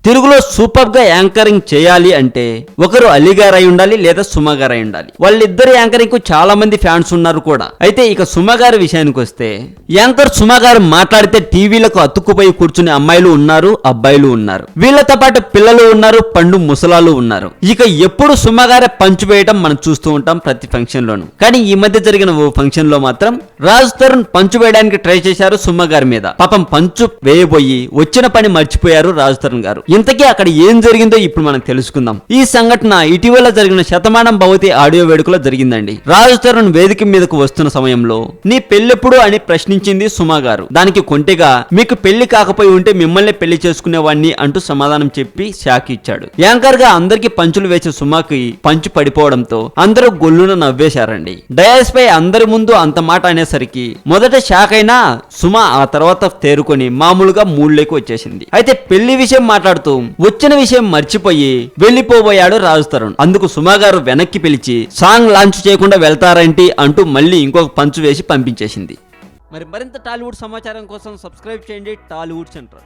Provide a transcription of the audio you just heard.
తెలుగులో సూపర్ గా యాంకరింగ్ చేయాలి అంటే ఒకరు అలీ గారు అయి ఉండాలి లేదా సుమ గారు అయి ఉండాలి. వాళ్ళిద్దరు యాంకరింగ్ కు చాలా మంది ఫ్యాన్స్ ఉన్నారు కూడా. అయితే ఇక సుమ గారి విషయానికి వస్తే యాంకర్ సుమ గారు మాట్లాడితే టీవీలకు అతుక్కుపోయి కూర్చునే అమ్మాయిలు ఉన్నారు, అబ్బాయిలు ఉన్నారు. వీళ్ళతో పాటు పిల్లలు ఉన్నారు, పండు ముసలాలు ఉన్నారు. ఇక ఎప్పుడు సుమ గారే పంచు వేయడం మనం చూస్తూ ఉంటాం ప్రతి ఫంక్షన్ లోను. కానీ ఈ మధ్య జరిగిన ఓ ఫంక్షన్ లో మాత్రం రాజ్ తరుణ్ పంచు వేయడానికి ట్రై చేశారు సుమ గారి మీద. పాపం పంచు వేయబోయి వచ్చిన పని మర్చిపోయారు రాజ్ తరుణ్ గారు. ఇంతకీ అక్కడ ఏం జరిగిందో ఇప్పుడు మనం తెలుసుకుందాం. ఈ సంఘటన ఇటీవల జరిగిన శతమానం భవతి ఆడియో వేడుకలో జరిగిందండి. రాజ్ తరుణ్ వేదిక మీదకు వస్తున్న సమయంలో నీ పెళ్ళెప్పుడు అని ప్రశ్నించింది సుమ గారు. దానికి కొంటెగా మీకు పెళ్లి కాకపోయి ఉంటే మిమ్మల్ని పెళ్లి చేసుకునేవాడిని అంటూ సమాధానం చెప్పి షాక్ ఇచ్చాడు. యాంకర్ గా అందరికి పంచులు వేసే సుమకి పంచు పడిపోవడంతో అందరూ గొల్లున నవ్వేశారండి. డయాస్ పై అందరి ముందు అంత మాట అనేసరికి మొదట షాక్ అయినా సుమ ఆ తర్వాత తేరుకొని మామూలుగా మూడ్లోకి వచ్చేసింది. అయితే పెళ్లి విషయం మాట్లాడుతూ వచ్చిన విషయం మర్చిపోయి వెళ్లిపోబోయాడు రాజ్ తరుణ్. అందుకు సుమ గారు వెనక్కి పిలిచి సాంగ్ లాంచ్ చేయకుండా వెళ్తారేంటి అంటూ మళ్ళీ ఇంకొక పంచు వేసి పంపించేసింది. మరింత టాలీవుడ్ సమాచారం కోసం సబ్స్క్రైబ్ చేయండి టాలీవుడ్ సెంటర్.